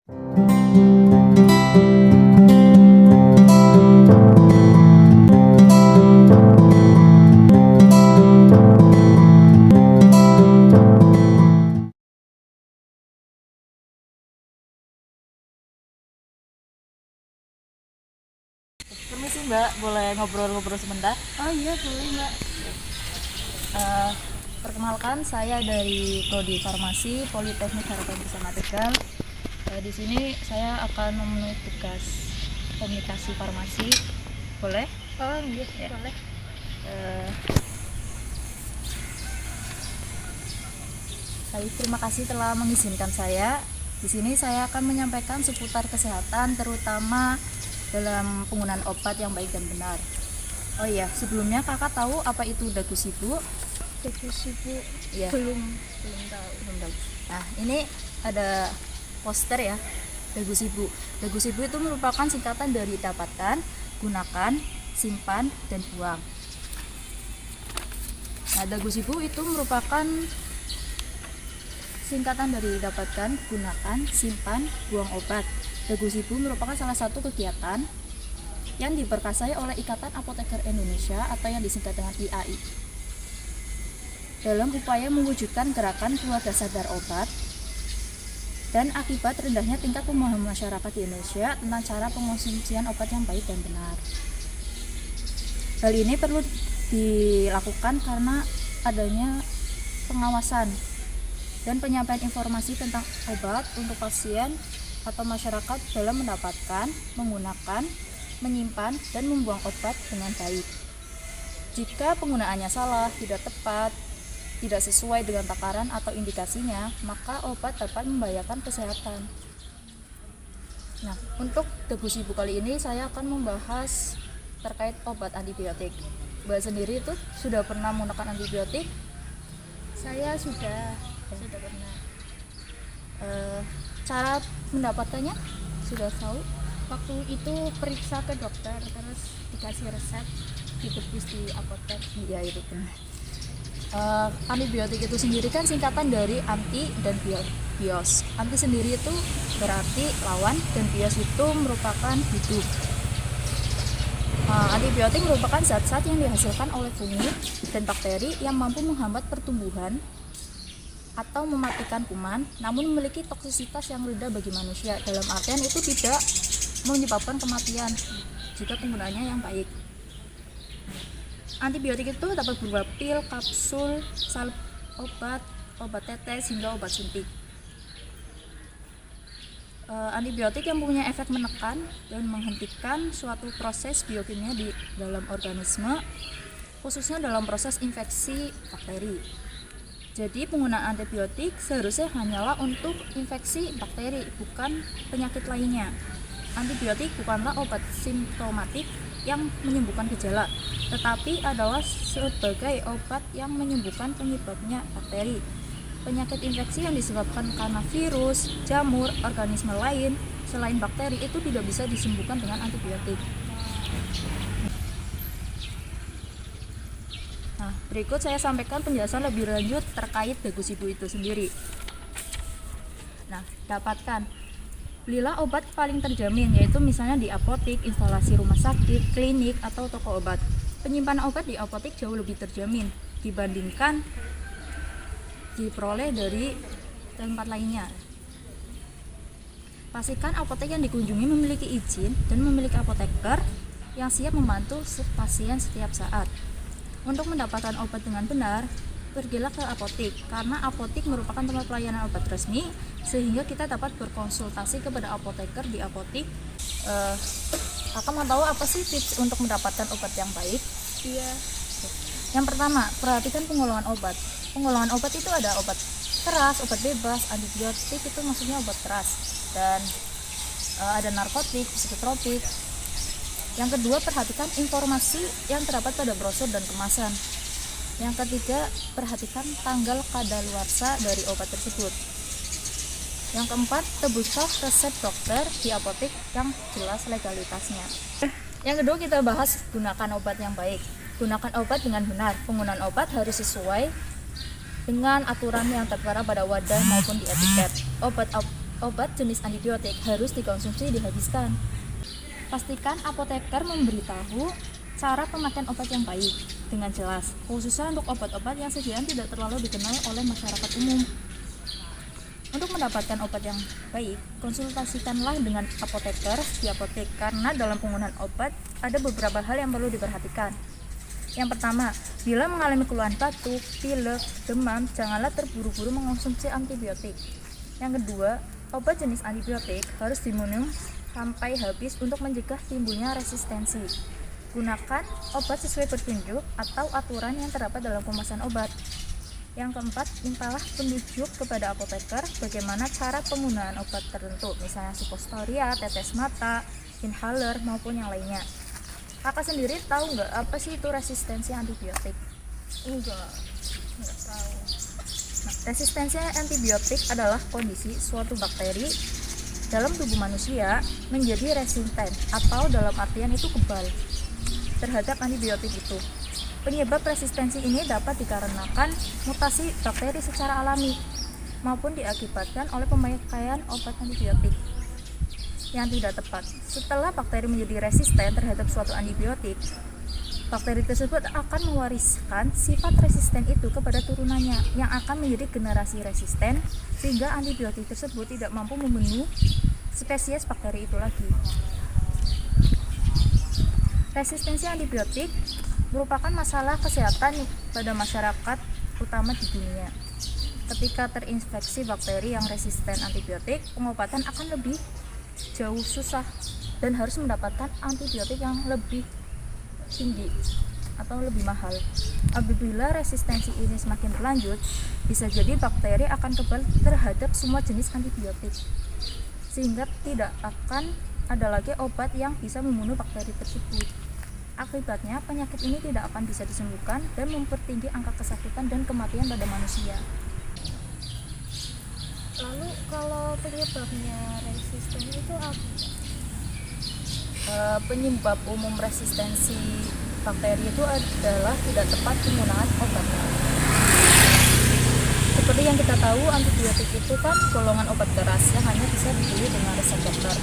Permisi Mbak, boleh ngobrol-ngobrol sebentar? Oh iya boleh Mbak. Perkenalkan, saya dari Prodi Farmasi Politeknik Harapan Bersama Tegal. Di sini saya akan memenuhi tugas komunikasi farmasi. Boleh? Oh iya Ya. boleh. Terima kasih telah mengizinkan saya. Di sini saya akan menyampaikan seputar kesehatan, terutama dalam penggunaan obat yang baik dan benar. Oh iya, sebelumnya kakak tahu apa itu dagu sibu? Dagu sibu Iya. belum Tahu. Nah, ini ada poster ya, dagu sibu. Dagu sibu itu merupakan singkatan dari dapatkan, gunakan, simpan, dan buang. Nah, dagu sibu itu merupakan singkatan dari dapatkan, gunakan, simpan, buang obat. Dagu sibu merupakan salah satu kegiatan yang diperkasai oleh Ikatan Apoteker Indonesia atau yang disingkat dengan IAI dalam upaya mewujudkan gerakan keluarga sadar obat dan akibat rendahnya tingkat pemahaman masyarakat di Indonesia tentang cara pengonsumsian obat yang baik dan benar. Hal ini perlu dilakukan karena adanya pengawasan dan penyampaian informasi tentang obat untuk pasien atau masyarakat dalam mendapatkan, menggunakan, menyimpan, dan membuang obat dengan baik. Jika penggunaannya salah, tidak tepat, tidak sesuai dengan takaran atau indikasinya, maka obat dapat membahayakan kesehatan. Nah, untuk dagu sibu kali ini saya akan membahas terkait obat antibiotik. Mbak sendiri itu sudah pernah menggunakan antibiotik? Saya sudah Pernah. Cara mendapatkannya sudah tahu? waktu itu periksa ke dokter terus dikasih resep ditebus di apotek. Iya, itu benar. Antibiotik itu sendiri kan singkatan dari anti dan bios. Anti sendiri itu berarti lawan dan bios itu merupakan hidup. Antibiotik merupakan zat-zat yang dihasilkan oleh fungi dan bakteri yang mampu menghambat pertumbuhan atau mematikan kuman, namun memiliki toksisitas yang rendah bagi manusia. Dalam artian itu tidak menyebabkan kematian jika penggunaannya yang baik. Antibiotik itu dapat berupa pil, kapsul, salep obat, obat tetes, hingga obat suntik. Antibiotik yang punya efek menekan dan menghentikan suatu proses biokimia di dalam organisme, khususnya dalam proses infeksi bakteri. Jadi penggunaan antibiotik seharusnya hanyalah untuk infeksi bakteri, bukan penyakit lainnya. Antibiotik bukanlah obat simptomatik yang menyembuhkan gejala, tetapi adalah sebagai obat yang menyembuhkan penyebabnya bakteri. Penyakit infeksi yang disebabkan karena virus, jamur, organisme lain selain bakteri itu tidak bisa disembuhkan dengan antibiotik. Nah, berikut saya sampaikan penjelasan lebih lanjut terkait dagu sibu itu sendiri. Nah, dapatkan. Belilah obat paling terjamin, yaitu misalnya di apotek, instalasi rumah sakit, klinik, atau toko obat. Penyimpanan obat di apotek jauh lebih terjamin dibandingkan diperoleh dari tempat lainnya. Pastikan apotek yang dikunjungi memiliki izin dan memiliki apoteker yang siap membantu pasien setiap saat. Untuk mendapatkan obat dengan benar, pergilah ke apotek, karena apotek merupakan tempat pelayanan obat resmi, sehingga kita dapat berkonsultasi kepada apoteker di apotek. Kakak mau tahu apa sih tips untuk mendapatkan obat yang baik? Iya. Yang pertama, perhatikan pengolahan obat. Pengolahan obat itu ada obat keras, obat bebas, antibiotik itu maksudnya obat keras, dan ada narkotik, psikotropik. Yang kedua, perhatikan informasi yang terdapat pada brosur dan kemasan. Yang ketiga, perhatikan tanggal kadaluarsa dari obat tersebut. Yang keempat, tebuslah resep dokter di apotek yang jelas legalitasnya. Yang kedua, kita bahas gunakan obat yang baik. Gunakan obat dengan benar. Penggunaan obat harus sesuai dengan aturan yang tertera pada wadah maupun di etiket. obat jenis antibiotik harus dikonsumsi dihabiskan. Pastikan apoteker memberitahu cara pemakaian obat yang baik dengan jelas, khususnya untuk obat-obat yang sediaan tidak terlalu dikenal oleh masyarakat umum. Untuk mendapatkan obat yang baik, konsultasikanlah dengan apoteker di apotek karena dalam penggunaan obat ada beberapa hal yang perlu diperhatikan. Yang pertama, bila mengalami keluhan batuk, pilek, demam, janganlah terburu-buru mengonsumsi antibiotik. Yang kedua, obat jenis antibiotik harus diminum sampai habis untuk mencegah timbulnya resistensi. Gunakan obat sesuai petunjuk atau aturan yang terdapat dalam kemasan obat. Yang keempat, mintalah petunjuk kepada apoteker bagaimana cara penggunaan obat tertentu, misalnya suppositoria, tetes mata, inhaler, maupun yang lainnya. Kakak sendiri tahu nggak apa sih itu resistensi antibiotik? Enggak tahu. Nah, resistensi antibiotik adalah kondisi suatu bakteri dalam tubuh manusia menjadi resisten atau dalam artian itu kebal terhadap antibiotik itu. Penyebab resistensi ini dapat dikarenakan mutasi bakteri secara alami maupun diakibatkan oleh pemakaian obat antibiotik yang tidak tepat. Setelah bakteri menjadi resisten terhadap suatu antibiotik, bakteri tersebut akan mewariskan sifat resisten itu kepada turunannya yang akan menjadi generasi resisten sehingga antibiotik tersebut tidak mampu membunuh spesies bakteri itu lagi. Resistensi antibiotik merupakan masalah kesehatan pada masyarakat utama di dunia. Ketika terinfeksi bakteri yang resisten antibiotik, pengobatan akan lebih jauh susah dan harus mendapatkan antibiotik yang lebih tinggi atau lebih mahal. Apabila resistensi ini semakin berlanjut, bisa jadi bakteri akan kebal terhadap semua jenis antibiotik, sehingga tidak akan ada lagi obat yang bisa membunuh bakteri tersebut. Akibatnya, penyakit ini tidak akan bisa disembuhkan dan mempertinggi angka kesakitan dan kematian pada manusia. Lalu kalau penyebabnya resisten itu apa? Penyebab umum resistensi bakteri itu adalah tidak tepat penggunaan obatnya. Seperti yang kita tahu, antibiotik itu kan golongan obat keras yang hanya bisa dibeli dengan resep dokter.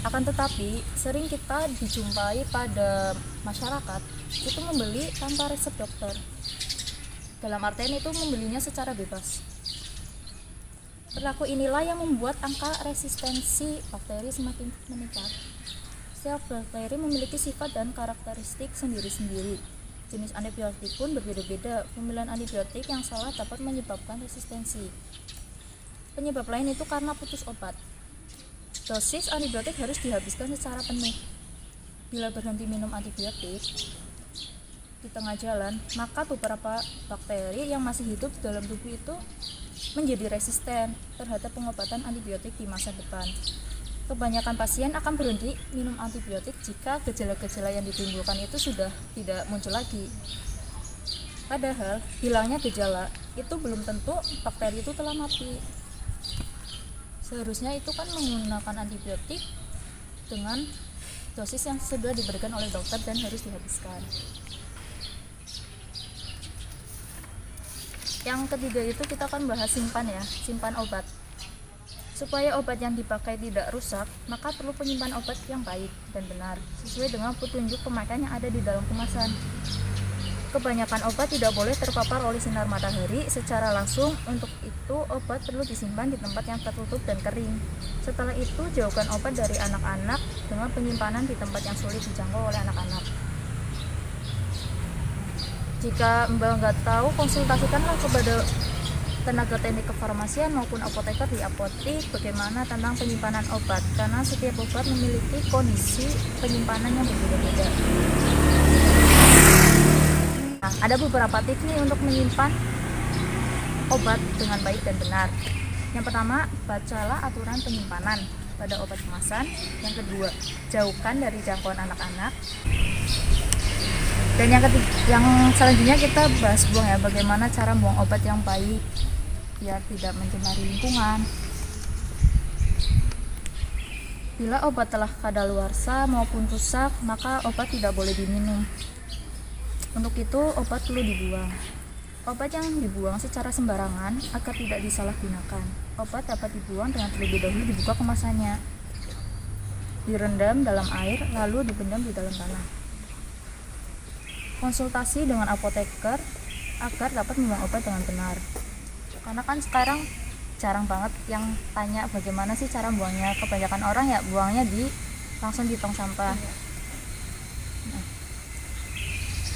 Akan tetapi, sering kita dijumpai pada masyarakat itu membeli tanpa resep dokter. Dalam artian itu membelinya secara bebas. Perilaku inilah yang membuat angka resistensi bakteri semakin meningkat. Setiap bakteri memiliki sifat dan karakteristik sendiri-sendiri. Jenis antibiotik pun berbeda-beda. Pemilihan antibiotik yang salah dapat menyebabkan resistensi. Penyebab lain itu karena putus obat. Dosis antibiotik harus dihabiskan secara penuh. Bila berhenti minum antibiotik di tengah jalan, maka beberapa bakteri yang masih hidup dalam tubuh itu menjadi resisten terhadap pengobatan antibiotik di masa depan. Kebanyakan pasien akan berhenti minum antibiotik jika gejala-gejala yang ditimbulkan itu sudah tidak muncul lagi. Padahal, hilangnya gejala itu belum tentu bakteri itu telah mati. Seharusnya itu kan menggunakan antibiotik dengan dosis yang sudah diberikan oleh dokter dan harus dihabiskan. Yang ketiga itu kita akan bahas simpan obat. Supaya obat yang dipakai tidak rusak, maka perlu penyimpan obat yang baik dan benar, sesuai dengan petunjuk pemakaian yang ada di dalam kemasan. Kebanyakan obat tidak boleh terpapar oleh sinar matahari secara langsung. Untuk itu, obat perlu disimpan di tempat yang tertutup dan kering. Setelah itu, jauhkan obat dari anak-anak dengan penyimpanan di tempat yang sulit dijangkau oleh anak-anak. Jika Mbak nggak tahu, konsultasikanlah kepada tenaga teknik kefarmasian maupun apoteker di apotek bagaimana tentang penyimpanan obat, karena setiap obat memiliki kondisi penyimpanan yang berbeda-beda. Nah, ada beberapa tips nih untuk menyimpan obat dengan baik dan benar. Yang pertama, bacalah aturan penyimpanan pada obat kemasan. Yang kedua, jauhkan dari jangkauan anak-anak. Dan yang selanjutnya kita bahas bagaimana cara buang obat yang baik biar tidak mencemari lingkungan. Bila obat telah kadaluarsa maupun rusak, maka obat tidak boleh diminum. Untuk itu, obat perlu dibuang. Obat yang dibuang secara sembarangan agar tidak disalahgunakan. Obat dapat dibuang dengan terlebih dahulu dibuka kemasannya, direndam dalam air, lalu dipendam di dalam tanah. Konsultasi dengan apoteker agar dapat membuang obat dengan benar. Karena kan sekarang jarang banget yang tanya bagaimana sih cara buangnya. Kebanyakan orang ya buangnya langsung di tong sampah. Nah,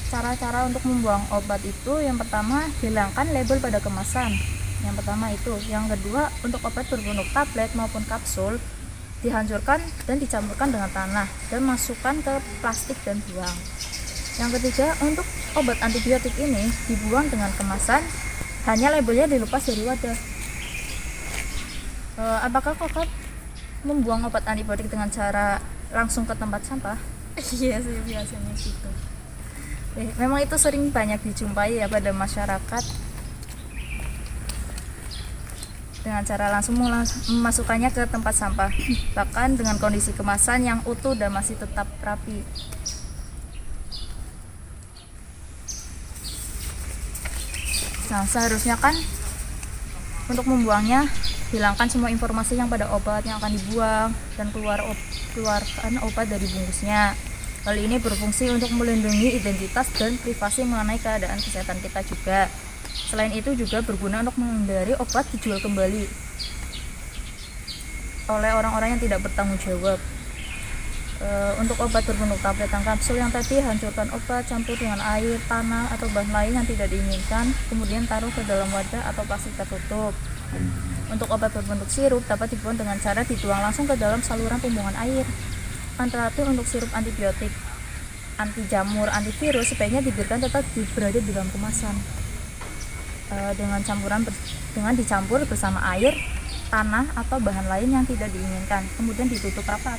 cara-cara untuk membuang obat itu yang pertama, hilangkan label pada kemasan. Yang pertama itu. Yang kedua, untuk obat berbentuk tablet maupun kapsul, dihancurkan dan dicampurkan dengan tanah dan masukkan ke plastik dan buang. Yang ketiga, untuk obat antibiotik ini dibuang dengan kemasan, hanya labelnya dilepas dari wadah. Apakah kakak membuang obat antibiotik dengan cara langsung ke tempat sampah? Iya sih, biasanya gitu. Memang itu sering banyak dijumpai ya pada masyarakat, dengan cara langsung memasukkannya ke tempat sampah, bahkan dengan kondisi kemasan yang utuh dan masih tetap rapi. Nah, seharusnya kan untuk membuangnya, hilangkan semua informasi yang pada obat yang akan dibuang dan keluarkan obat dari bungkusnya. Hal ini berfungsi untuk melindungi identitas dan privasi mengenai keadaan kesehatan kita juga. Selain itu juga berguna untuk menghindari obat dijual kembali oleh orang-orang yang tidak bertanggung jawab. Untuk obat berbentuk tablet dan kapsul yang tadi, hancurkan obat, campur dengan air, tanah, atau bahan lain yang tidak diinginkan, kemudian taruh ke dalam wadah atau plastik tertutup. Untuk obat berbentuk sirup dapat dibuang dengan cara dituang langsung ke dalam saluran pembuangan air. Teratur untuk sirup antibiotik, anti jamur, antivirus sebaiknya dibiarkan tetap berada di dalam kemasan. Dengan dicampur bersama air, tanah, atau bahan lain yang tidak diinginkan, kemudian ditutup rapat.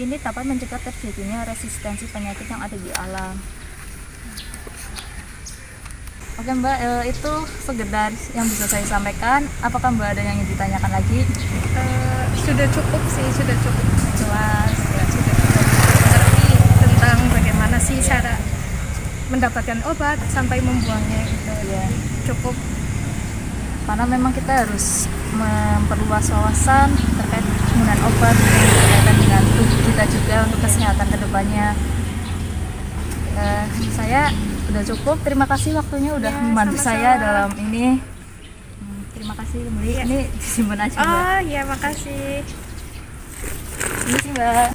Ini dapat mencegah terjadinya resistensi penyakit yang ada di alam. Oke Mbak, itu sekedar yang bisa saya sampaikan. Apakah Mbak ada yang ingin ditanyakan lagi? Sudah cukup sih, sudah cukup Jelas. ya, sudah cukup mengerti tentang bagaimana sih cara mendapatkan obat sampai membuangnya itu. Ya. Cukup. Karena memang kita harus memperluas wawasan terkait penggunaan obat berkaitan dengan tubuh kita juga untuk kesehatan kedepannya. Saya udah cukup. Terima kasih waktunya udah Ya, membantu sama-sama. saya dalam ini. Terima kasih kembali. Ya. Ini disimpan aja Mbak. Oh ya, makasih. Ini sih Mbak.